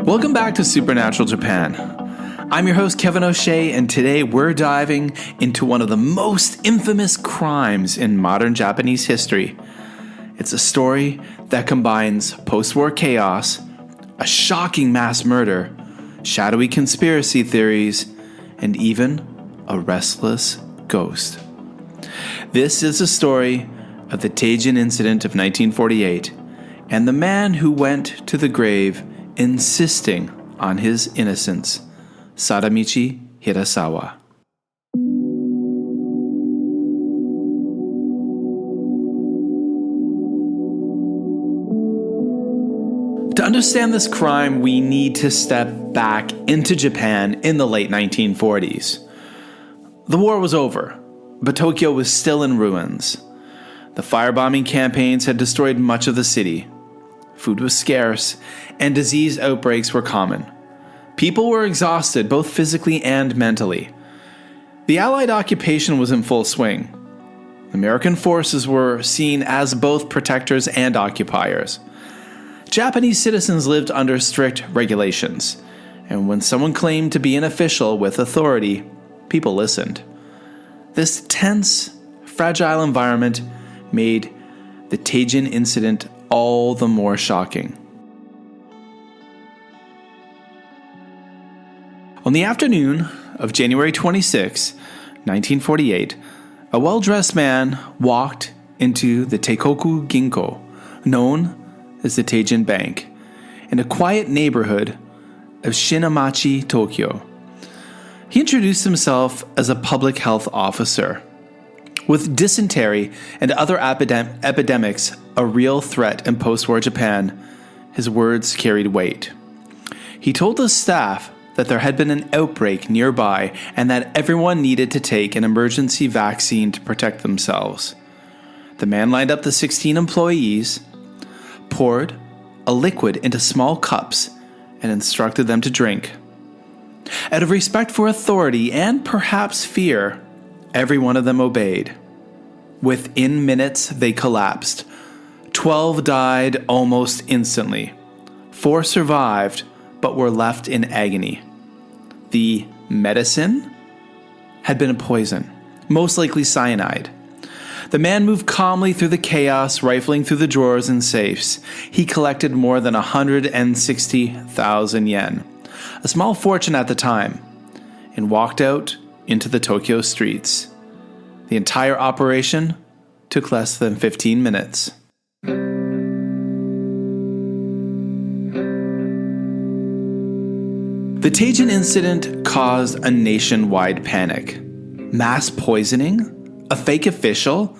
Welcome back to Supernatural Japan. I'm your host, Kevin O'Shea, and today we're diving into one of the most infamous crimes in modern Japanese history. It's a story that combines post-war chaos, a shocking mass murder, shadowy conspiracy theories, and even a restless ghost. This is the story of the Teigin Incident of 1948 and the man who went to the grave insisting on his innocence, Sadamichi Hirasawa. To understand this crime, we need to step back into Japan in the late 1940s. The war was over, but Tokyo was still in ruins. The firebombing campaigns had destroyed much of the city. Food was scarce, and disease outbreaks were common. People were exhausted, both physically and mentally. The Allied occupation was in full swing. American forces were seen as both protectors and occupiers. Japanese citizens lived under strict regulations, and when someone claimed to be an official with authority, people listened. This tense, fragile environment made the Teigin Incident all the more shocking. On the afternoon of January 26, 1948, a well-dressed man walked into the Teikoku Ginko, known as the Teigin Bank, in a quiet neighborhood of Shinamachi, Tokyo. He introduced himself as a public health officer. With dysentery and other epidemics a real threat in post-war Japan, his words carried weight. He told the staff that there had been an outbreak nearby and that everyone needed to take an emergency vaccine to protect themselves. The man lined up the 16 employees, poured a liquid into small cups, and instructed them to drink. Out of respect for authority and perhaps fear, every one of them obeyed. Within minutes, they collapsed. 12 died almost instantly. 4 survived, but were left in agony. The medicine had been a poison, most likely cyanide. The man moved calmly through the chaos, rifling through the drawers and safes. He collected more than 160,000 yen, a small fortune at the time, and walked out into the Tokyo streets. The entire operation took less than 15 minutes. The Teigin Incident caused a nationwide panic. Mass poisoning? A fake official?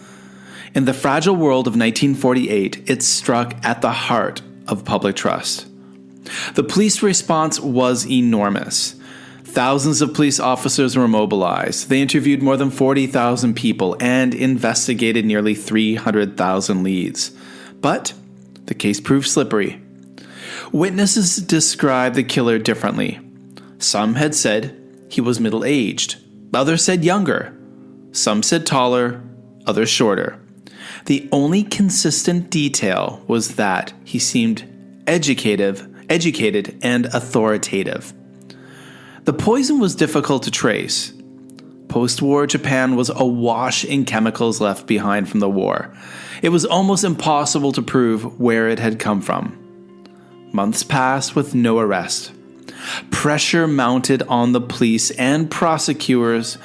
In the fragile world of 1948, it struck at the heart of public trust. The police response was enormous. Thousands of police officers were mobilized. They interviewed more than 40,000 people and investigated nearly 300,000 leads. But the case proved slippery. Witnesses described the killer differently. Some had said he was middle-aged. Others said younger. Some said taller, others shorter. The only consistent detail was that he seemed educated and authoritative. The poison was difficult to trace. Post-war Japan was awash in chemicals left behind from the war. It was almost impossible to prove where it had come from. Months passed with no arrest. Pressure mounted on the police and prosecutors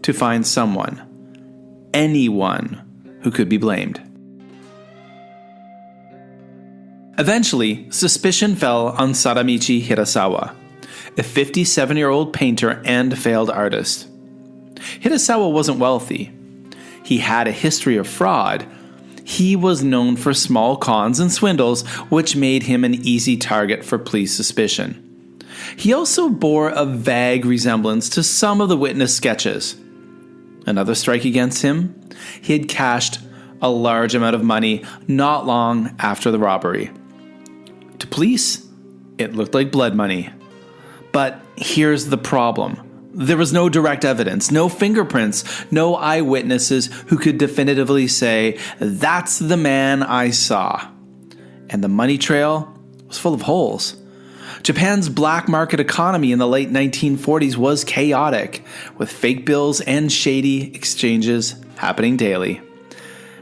to find someone, anyone who could be blamed. Eventually, suspicion fell on Sadamichi Hirasawa, a 57-year-old painter and failed artist. Hirasawa wasn't wealthy. He had a history of fraud. He was known for small cons and swindles, which made him an easy target for police suspicion. He also bore a vague resemblance to some of the witness sketches. Another strike against him? He had cashed a large amount of money not long after the robbery. To police, it looked like blood money. But here's the problem. There was no direct evidence, no fingerprints, no eyewitnesses who could definitively say, "That's the man I saw." And the money trail was full of holes. Japan's black market economy in the late 1940s was chaotic, with fake bills and shady exchanges happening daily.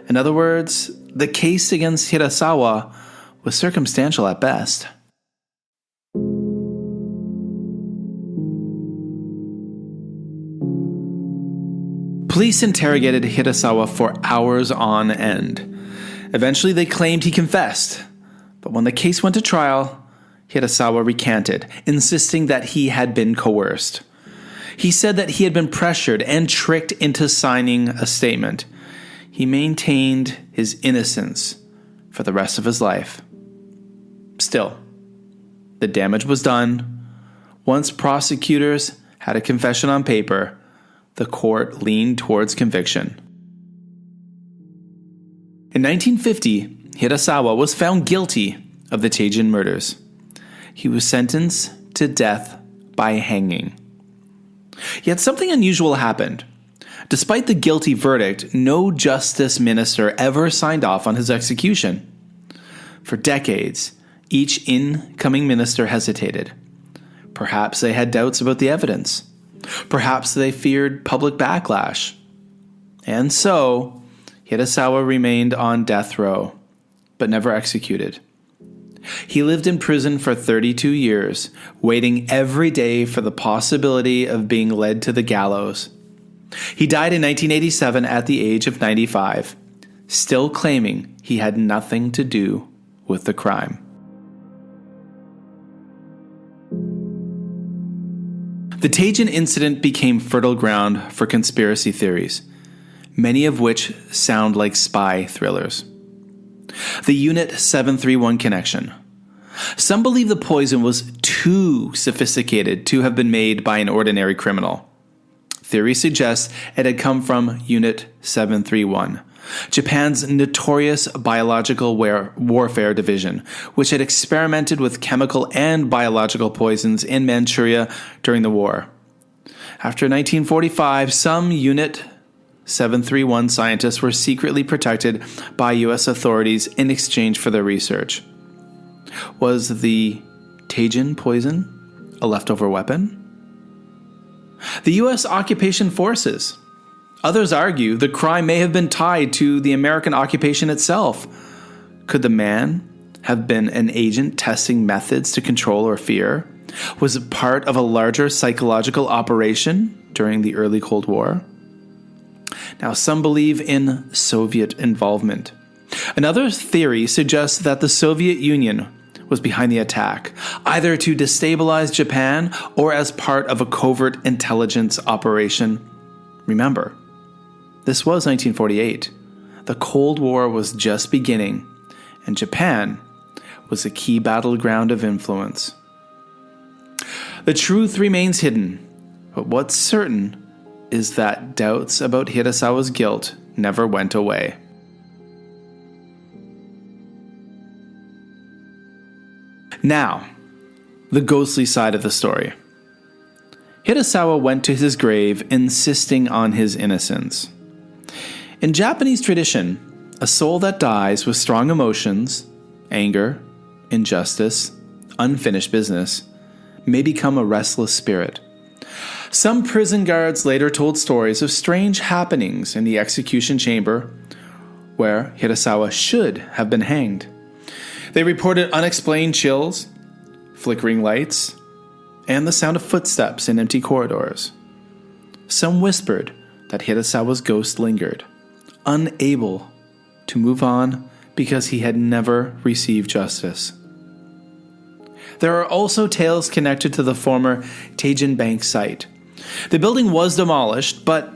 In other words, the case against Hirasawa was circumstantial at best. Police interrogated Hirasawa for hours on end. Eventually, they claimed he confessed. But when the case went to trial, Hirasawa recanted, insisting that he had been coerced. He said that he had been pressured and tricked into signing a statement. He maintained his innocence for the rest of his life. Still, the damage was done. Once prosecutors had a confession on paper, the court leaned towards conviction. In 1950, Hirasawa was found guilty of the Teigin murders. He was sentenced to death by hanging. Yet something unusual happened. Despite the guilty verdict, no justice minister ever signed off on his execution. For decades, each incoming minister hesitated. Perhaps they had doubts about the evidence. Perhaps they feared public backlash. And so, Hirasawa remained on death row, but never executed. He lived in prison for 32 years, waiting every day for the possibility of being led to the gallows. He died in 1987 at the age of 95, still claiming he had nothing to do with the crime. The Teigin Incident became fertile ground for conspiracy theories, many of which sound like spy thrillers. The Unit 731 connection. Some believe the poison was too sophisticated to have been made by an ordinary criminal. Theory suggests it had come from Unit 731, Japan's notorious biological warfare division, which had experimented with chemical and biological poisons in Manchuria during the war. After 1945, some Unit 731 scientists were secretly protected by U.S. authorities in exchange for their research. Was the Teigin poison a leftover weapon? The U.S. occupation forces. Others argue the crime may have been tied to the American occupation itself. Could the man have been an agent testing methods to control or fear? Was it part of a larger psychological operation during the early Cold War? Now, some believe in Soviet involvement. Another theory suggests that the Soviet Union was behind the attack, either to destabilize Japan or as part of a covert intelligence operation. Remember, this was 1948. The Cold War was just beginning, and Japan was a key battleground of influence. The truth remains hidden, but what's certain is that doubts about Hirasawa's guilt never went away. Now, the ghostly side of the story. Hirasawa went to his grave insisting on his innocence. In Japanese tradition, a soul that dies with strong emotions, anger, injustice, unfinished business, may become a restless spirit. Some prison guards later told stories of strange happenings in the execution chamber where Hirasawa should have been hanged. They reported unexplained chills, flickering lights, and the sound of footsteps in empty corridors. Some whispered that Hirasawa's ghost lingered, unable to move on because he had never received justice. There are also tales connected to the former Teigin Bank site. The building was demolished, but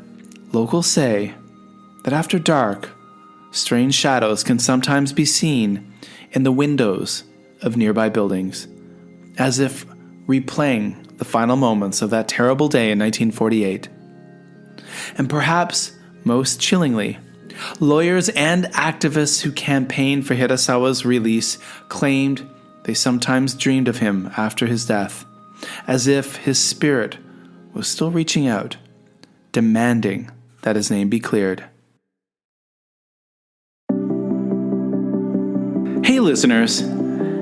locals say that after dark, strange shadows can sometimes be seen in the windows of nearby buildings, as if replaying the final moments of that terrible day in 1948. And perhaps most chillingly, lawyers and activists who campaigned for Hirasawa's release claimed they sometimes dreamed of him after his death, as if his spirit was still reaching out, demanding that his name be cleared. Hey listeners,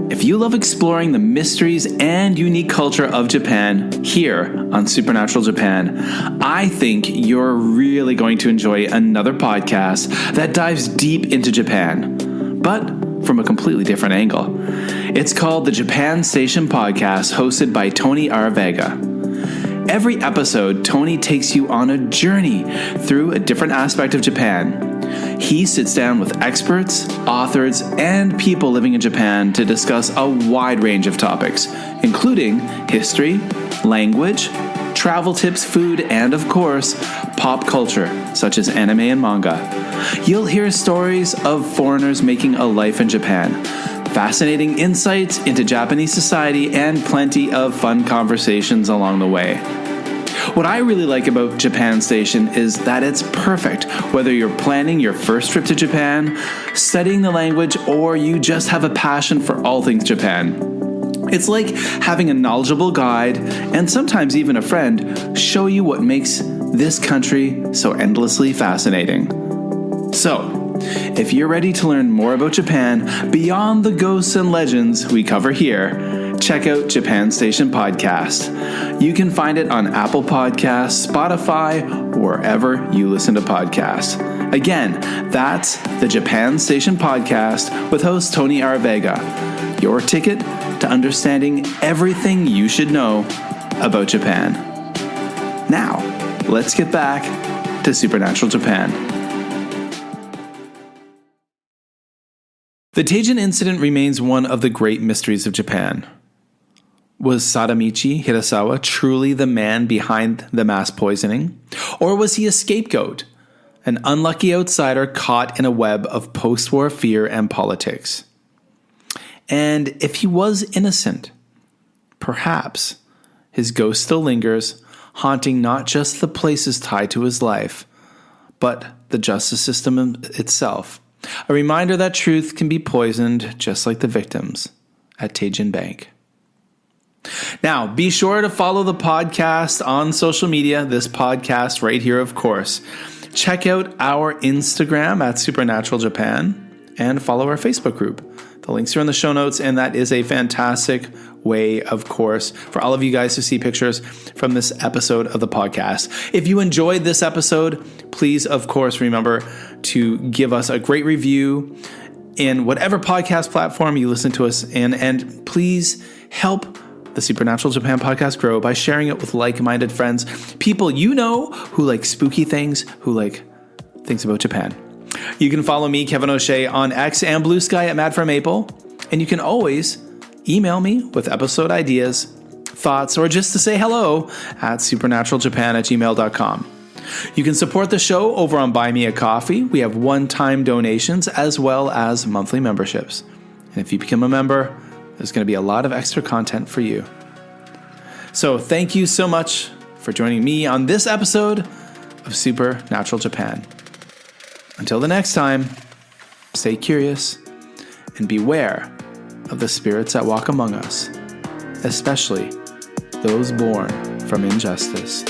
If you love exploring the mysteries and unique culture of Japan here on Supernatural Japan, I think you're really going to enjoy another podcast that dives deep into Japan, but from a completely different angle. It's called the Japan Station Podcast, hosted by Tony R. Vega. Every episode, Tony takes you on a journey through a different aspect of Japan. He sits down with experts, authors, and people living in Japan to discuss a wide range of topics, including history, language, travel tips, food, and of course, pop culture, such as anime and manga. You'll hear stories of foreigners making a life in Japan, fascinating insights into Japanese society, and plenty of fun conversations along the way. What I really like about Japan Station is that it's perfect whether you're planning your first trip to Japan, studying the language, or you just have a passion for all things Japan. It's like having a knowledgeable guide, and sometimes even a friend, show you what makes this country so endlessly fascinating. So, if you're ready to learn more about Japan beyond the ghosts and legends we cover here, check out Japan Station Podcast. You can find it on Apple Podcasts, Spotify, wherever you listen to podcasts. Again, that's the Japan Station Podcast with host Tony R. Vega, your ticket to understanding everything you should know about Japan. Now, let's get back to Supernatural Japan. The Teigin Incident remains one of the great mysteries of Japan. Was Sadamichi Hirasawa truly the man behind the mass poisoning? Or was he a scapegoat, an unlucky outsider caught in a web of post-war fear and politics? And if he was innocent, perhaps his ghost still lingers, haunting not just the places tied to his life, but the justice system itself. A reminder that truth can be poisoned just like the victims at Teigin Bank. Now, be sure to follow the podcast on social media, this podcast right here, of course. Check out our Instagram at Supernatural Japan and follow our Facebook group. The links are in the show notes, and that is a fantastic way, of course, for all of you guys to see pictures from this episode of the podcast. If you enjoyed this episode, please, of course, remember to give us a great review in whatever podcast platform you listen to us in, and please help the Supernatural Japan podcast grow by sharing it with like-minded friends, people you know who like spooky things, who like things about Japan. You can follow me, Kevin O'Shea, on X and Blue Sky at Mad for Maple, and you can always email me with episode ideas, thoughts, or just to say hello at supernaturaljapan@gmail.com. You can support the show over on Buy Me a Coffee. We have one-time donations as well as monthly memberships. And if you become a member, there's going to be a lot of extra content for you. So thank you so much for joining me on this episode of Supernatural Japan. Until the next time, stay curious and beware of the spirits that walk among us, especially those born from injustice.